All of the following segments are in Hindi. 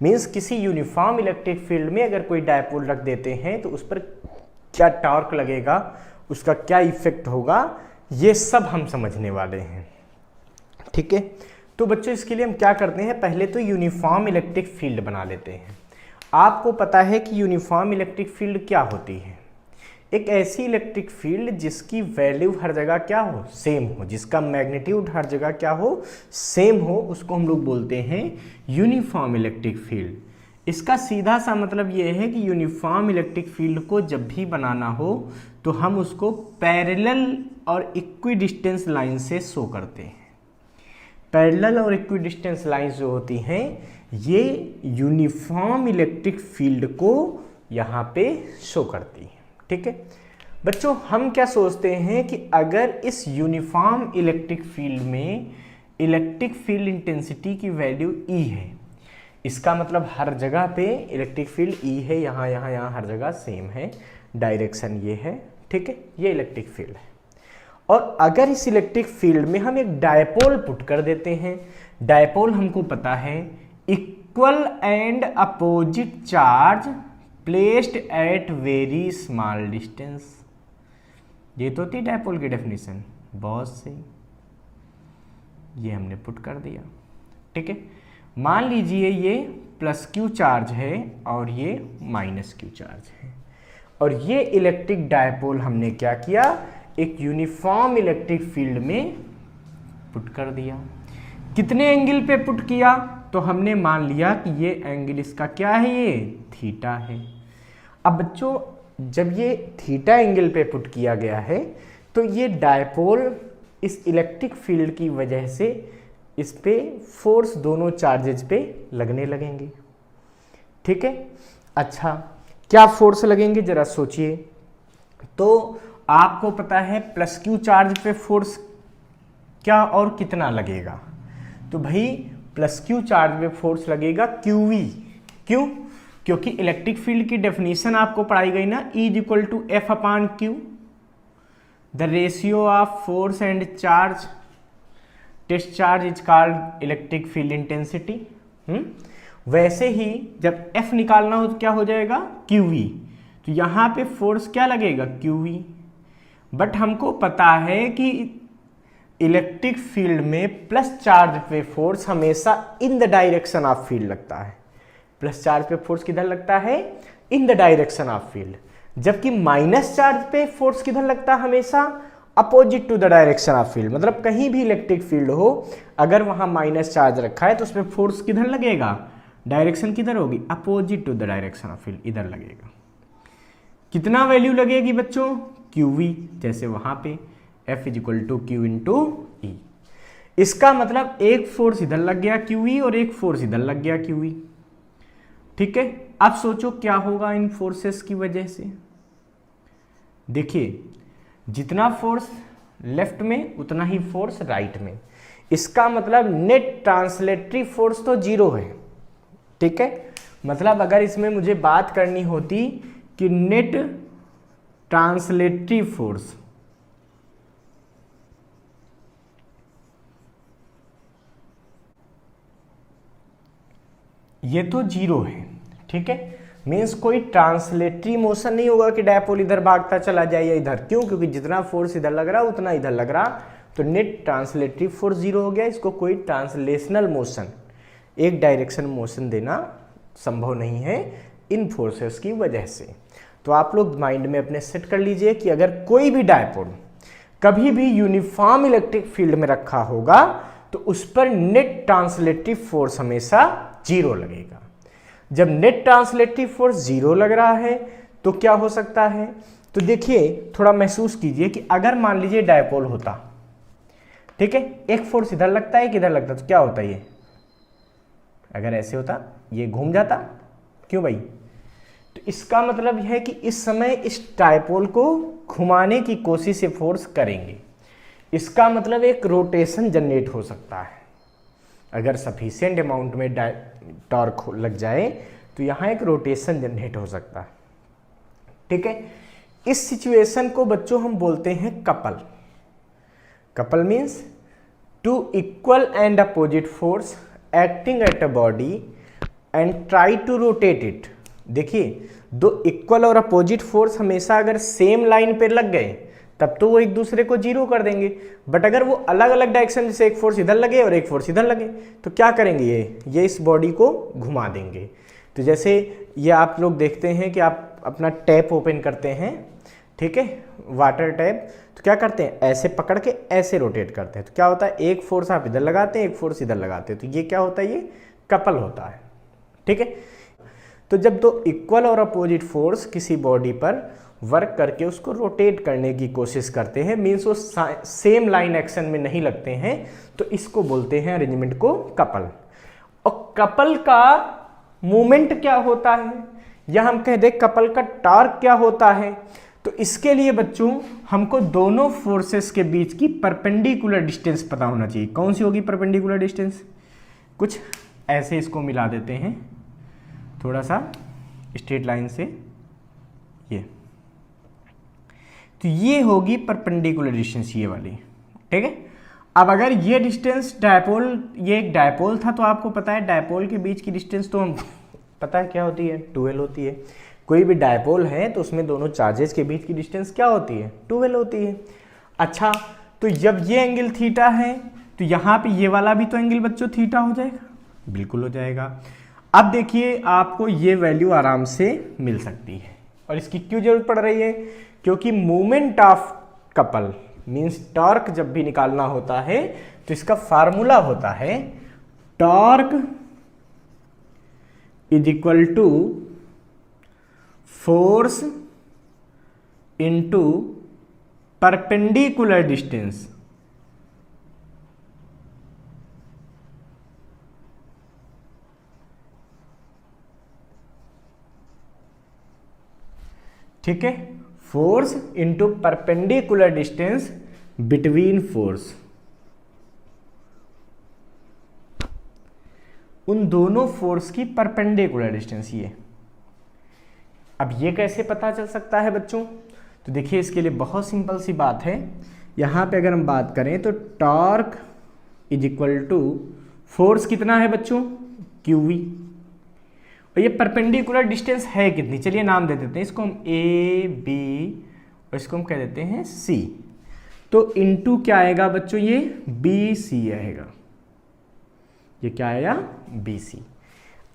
मीन्स किसी यूनिफॉर्म इलेक्ट्रिक फील्ड में अगर कोई डायपोल रख देते हैं तो उस पर क्या टॉर्क लगेगा, उसका क्या इफेक्ट होगा, ये सब हम समझने वाले हैं। ठीक है, तो बच्चों इसके लिए हम क्या करते हैं, पहले तो यूनिफॉर्म इलेक्ट्रिक फील्ड बना लेते हैं। आपको पता है कि यूनिफॉर्म इलेक्ट्रिक फील्ड क्या होती है? एक ऐसी इलेक्ट्रिक फील्ड जिसकी वैल्यू हर जगह क्या हो, सेम हो, जिसका मैग्नीट्यूड हर जगह क्या हो, सेम हो, उसको हम लोग बोलते हैं यूनिफॉर्म इलेक्ट्रिक फील्ड। इसका सीधा सा मतलब ये है कि यूनिफॉर्म इलेक्ट्रिक फील्ड को जब भी बनाना हो तो हम उसको पैरेलल और इक्विडिस्टेंस लाइन से शो करते हैं। पैरेलल और इक्विडिस्टेंस लाइन जो होती हैं ये यूनिफॉर्म इलेक्ट्रिक फील्ड को यहाँ पे शो करती हैं। ठीक है बच्चों, हम क्या सोचते हैं कि अगर इस यूनिफॉर्म इलेक्ट्रिक फील्ड में इलेक्ट्रिक फील्ड इंटेंसिटी की वैल्यू E है, इसका मतलब हर जगह पे इलेक्ट्रिक फील्ड E है, यहाँ यहाँ यहाँ हर जगह सेम है, डायरेक्शन ये है। ठीक है, ये इलेक्ट्रिक फील्ड है। और अगर इस इलेक्ट्रिक फील्ड में हम एक डायपोल पुट कर देते हैं, डायपोल हमको पता है equal and opposite charge placed at very small distance, ये तो थी डायपोल की डेफिनेशन, बहुत सही, ये हमने पुट कर दिया। ठीक है, मान लीजिए ये प्लस क्यू चार्ज है और ये माइनस क्यू चार्ज है, और ये इलेक्ट्रिक डायपोल हमने क्या किया, एक यूनिफॉर्म इलेक्ट्रिक फील्ड में पुट कर दिया। कितने एंगल पे पुट किया, तो हमने मान लिया कि ये एंगल इसका क्या है, ये थीटा है। अब बच्चों जब ये थीटा एंगल पे पुट किया गया है तो ये डायपोल इस इलेक्ट्रिक फील्ड की वजह से इस पे फोर्स दोनों चार्जेज पे लगने लगेंगे। ठीक है, अच्छा क्या फोर्स लगेंगे जरा सोचिए। तो आपको पता है प्लस क्यू चार्ज पे फोर्स क्या और कितना लगेगा, तो भाई प्लस क्यू चार्ज पे फोर्स लगेगा QV। क्यों? क्योंकि इलेक्ट्रिक फील्ड की डेफिनेशन आपको पढ़ाई गई ना, E = F/Q, the ratio of force and charge, test charge is called electric field intensity. वैसे ही जब F निकालना हो तो क्या हो जाएगा, QV, तो यहाँ पे फोर्स क्या लगेगा, QV। बट हमको पता है कि इलेक्ट्रिक फील्ड में प्लस चार्ज पे फोर्स हमेशा in the direction of field लगता है। प्लस चार्ज पे फोर्स किधर लगता है, in the direction of field, जबकि माइनस चार्ज पे फोर्स किधर लगता है, हमेशा opposite to the direction of field. मतलब कहीं भी इलेक्ट्रिक फील्ड हो, अगर वहां माइनस चार्ज रखा है तो उसमें फोर्स किधर लगेगा, डायरेक्शन किधर होगी, opposite to the direction of field, इधर लगेगा। कितना वैल्यू लगेगी बच्चों, QV, जैसे वहां पे F = Q × E। इसका मतलब एक फोर्स इधर लग गया QV और एक फोर्स इधर लग गया QV। ठीक है, अब सोचो क्या होगा इन फोर्सेस की वजह से। देखिए जितना फोर्स लेफ्ट में उतना ही फोर्स राइट में, इसका मतलब नेट ट्रांसलेटरी फोर्स तो 0 है। ठीक है, मतलब अगर इसमें मुझे बात करनी होती कि नेट ट्रांसलेटरी फोर्स, ये तो 0 है। ठीक है, मीन्स कोई ट्रांसलेटरी मोशन नहीं होगा कि डायपोल इधर भागता चला जाए या इधर। क्यों? क्योंकि जितना फोर्स इधर लग रहा उतना इधर लग रहा, तो नेट ट्रांसलेटरी फोर्स 0 हो गया। इसको कोई ट्रांसलेशनल मोशन, एक डायरेक्शन मोशन देना संभव नहीं है इन फोर्सेस की वजह से। तो आप लोग माइंड में अपने सेट कर लीजिए कि अगर कोई भी डायपोल कभी भी यूनिफॉर्म इलेक्ट्रिक फील्ड में रखा होगा तो उस पर नेट ट्रांसलेटरी फोर्स हमेशा 0 लगेगा। जब नेट ट्रांसलेटरी फोर्स 0 लग रहा है तो क्या हो सकता है, तो देखिए थोड़ा महसूस कीजिए कि अगर मान लीजिए डायपोल होता, ठीक है, एक फोर्स इधर लगता है, एक इधर लगता, तो क्या होता ये, अगर ऐसे होता ये घूम जाता। क्यों भाई? तो इसका मतलब यह है कि इस समय इस डायपोल को घुमाने की कोशिश से फोर्स करेंगे, इसका मतलब एक रोटेशन जनरेट हो सकता है। अगर सफिशिएंट अमाउंट में टॉर्क लग जाए तो यहाँ एक रोटेशन जनरेट हो सकता है। ठीक है, इस सिचुएशन को बच्चों हम बोलते हैं couple. Couple means two equal and opposite force acting at a body and try to rotate it. देखिए, दो इक्वल और अपोजिट फोर्स हमेशा अगर सेम लाइन पे लग गए तब तो वो एक दूसरे को जीरो कर देंगे, बट अगर वो अलग अलग डायरेक्शन, जैसे एक फोर्स इधर लगे और एक फोर्स इधर लगे, तो क्या करेंगे, ये इस बॉडी को घुमा देंगे। तो जैसे ये आप लोग देखते हैं कि आप अपना टैप ओपन करते हैं, ठीक है, वाटर टैप, तो क्या करते हैं, ऐसे पकड़ के ऐसे रोटेट करते हैं, तो क्या होता है, एक फोर्स आप इधर लगाते हैं, एक फोर्स इधर लगाते हैं, तो ये क्या होता है, ये कपल होता है, ठीक है। तो जब दो इक्वल और अपोजिट फोर्स किसी बॉडी पर वर्क करके उसको रोटेट करने की कोशिश करते हैं, मीन्स वो सेम लाइन एक्शन में नहीं लगते हैं, तो इसको बोलते हैं अरेंजमेंट को कपल। और कपल का मूवमेंट क्या होता है, या हम कह दें कपल का टॉर्क क्या होता है, तो इसके लिए बच्चों हमको दोनों फोर्सेस के बीच की परपेंडिकुलर डिस्टेंस पता होना चाहिए। कौन सी होगी परपेंडिकुलर डिस्टेंस, कुछ ऐसे इसको मिला देते हैं थोड़ा सा स्ट्रेट लाइन से, ये, तो ये होगी परपेंडिकुलर डिस्टेंस, ये वाली, ठीक है। अब अगर ये डिस्टेंस डायपोल, ये एक डायपोल था, तो आपको पता है डायपोल के बीच की डिस्टेंस तो हम पता है क्या होती है, 2l होती है। कोई भी डायपोल है तो उसमें दोनों चार्जेस के बीच की डिस्टेंस क्या होती है, 2l होती है। अच्छा, तो जब ये एंगल थीटा है तो यहाँ पे ये वाला भी तो एंगल बच्चों थीटा हो जाएगा, बिल्कुल हो जाएगा। अब देखिए आपको ये वैल्यू आराम से मिल सकती है, और इसकी क्यों जरूरत पड़ रही है, क्योंकि movement of couple means torque जब भी निकालना होता है तो इसका फार्मूला होता है torque is equal to force into perpendicular distance. ठीक है, force into perpendicular distance between force, उन दोनों फोर्स की परपेंडिकुलर डिस्टेंस ये। अब ये कैसे पता चल सकता है बच्चों, तो देखिए इसके लिए बहुत सिंपल सी बात है। यहां पे अगर हम बात करें तो torque is equal to force कितना है बच्चों, QV, और ये परपेंडिकुलर डिस्टेंस है कितनी, चलिए नाम दे देते हैं इसको हम AB और इसको हम कह देते हैं C। तो इनटू क्या आएगा बच्चों, ये BC आएगा, ये क्या आया, BC।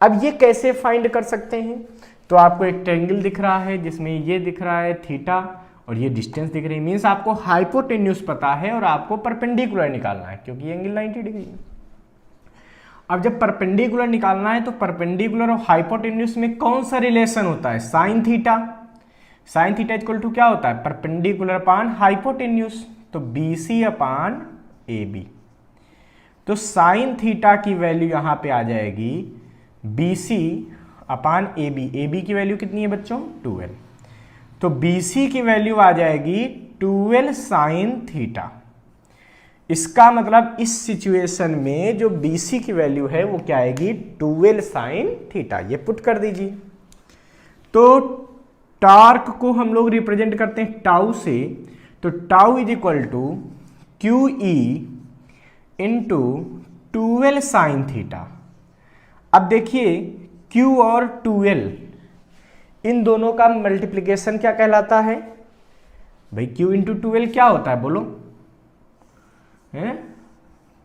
अब ये कैसे फाइंड कर सकते हैं, तो आपको एक ट्रायंगल दिख रहा है जिसमें ये दिख रहा है थीटा और ये डिस्टेंस दिख रही है, मीन्स आपको हाइपोटेन्यूज पता है और आपको परपेंडिकुलर निकालना है क्योंकि ये एंगल 90 डिग्री है। अब जब परपेंडिकुलर निकालना है तो परपेंडिकुलर और हाइपोटेन्यूज में कौन सा रिलेशन होता है, sine theta. Sine theta equal to क्या होता है, परपेंडिकुलर अपान हाइपोटेन्यूज, तो BC अपान AB। तो साइन थीटा की वैल्यू यहां पे आ जाएगी BC अपान AB। AB की वैल्यू कितनी है बच्चों, 2l, तो BC की वैल्यू आ जाएगी 2l साइन थीटा। इसका मतलब इस सिचुएशन में जो BC की वैल्यू है वो क्या आएगी, 2l साइन थीटा। ये पुट कर दीजिए। तो टॉर्क को हम लोग रिप्रेजेंट करते हैं टाउ से, तो tau is equal to QE into 2l sine theta. अब देखिए Q और 2l इन दोनों का मल्टीप्लीकेशन क्या कहलाता है भाई, Q इंटू 2l क्या होता है बोलो,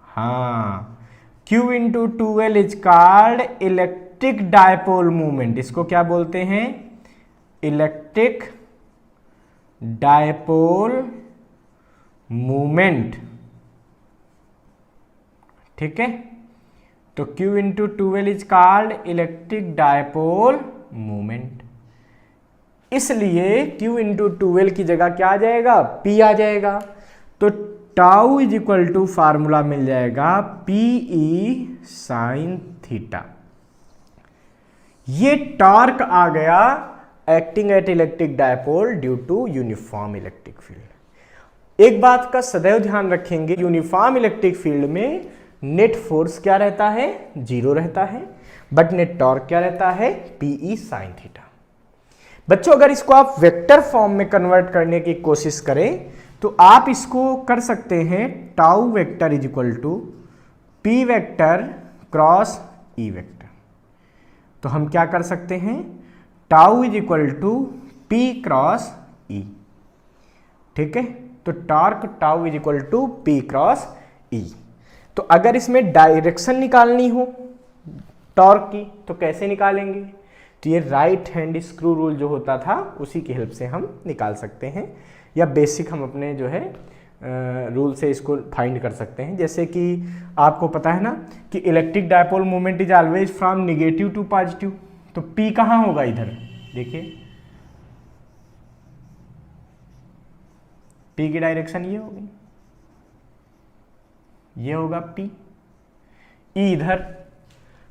हाँ, Q into 2l is called electric dipole movement. इसको क्या बोलते हैं, इलेक्ट्रिक डायपोल मूवमेंट, ठीक है। तो Q into 2l is called electric dipole movement, इसलिए Q इंटू 2l की जगह क्या आ जाएगा, P आ जाएगा। तो tau is equal to formula मिल जाएगा PE साइन थीटा। ये टॉर्क आ गया acting at electric dipole due to uniform electric field. एक बात का सदैव ध्यान रखेंगे, यूनिफॉर्म इलेक्ट्रिक फील्ड में नेट फोर्स क्या रहता है, 0 रहता है, बट नेट टॉर्क क्या रहता है, PE साइन थीटा। बच्चों अगर इसको आप वेक्टर फॉर्म में कन्वर्ट करने की कोशिश करें तो आप इसको कर सकते हैं tau vector is equal to P vector cross E vector. तो हम क्या कर सकते हैं, tau is equal to P cross E। ठीक है, तो torque tau is equal to P cross E। तो अगर इसमें डायरेक्शन निकालनी हो टॉर्क की तो कैसे निकालेंगे, तो ये राइट हैंड स्क्रू रूल जो होता था उसी की हेल्प से हम निकाल सकते हैं, या बेसिक हम अपने जो है रूल से इसको फाइंड कर सकते हैं। जैसे कि आपको पता है ना कि electric dipole moment is always from negative to positive, तो P कहाँ होगा इधर, देखिए P की डायरेक्शन ये होगी, ये होगा P, E इधर।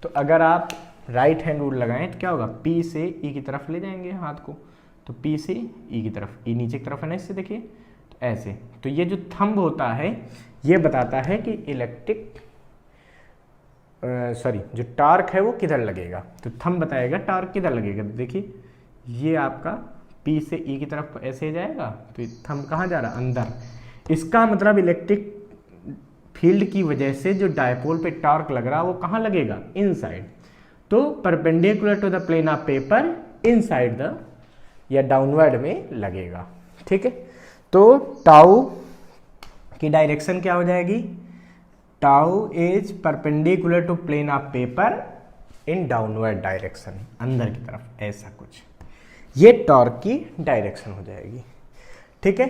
तो अगर आप राइट हैंड रूल लगाएं तो क्या होगा, P से E की तरफ ले जाएंगे हाथ को, तो P से E की तरफ, E नीचे की तरफ है ना, इससे देखिए तो ऐसे। तो ये जो थंब होता है ये बताता है कि इलेक्ट्रिक जो टॉर्क है वो किधर लगेगा, तो थंब बताएगा टॉर्क किधर लगेगा। तो देखिए ये आपका P से E की तरफ ऐसे जाएगा, तो थंब कहाँ जा रहा, अंदर। इसका मतलब इलेक्ट्रिक फील्ड की वजह से जो डायपोल पे टॉर्क लग रहा है वो कहाँ लगेगा, इनसाइड। तो perpendicular to the plane of paper inside the, या डाउनवर्ड में लगेगा। ठीक है, तो टाउ की डायरेक्शन क्या हो जाएगी, tau is perpendicular to plane of paper in downward direction, अंदर की तरफ ऐसा कुछ, ये टॉर्क की डायरेक्शन हो जाएगी। ठीक है।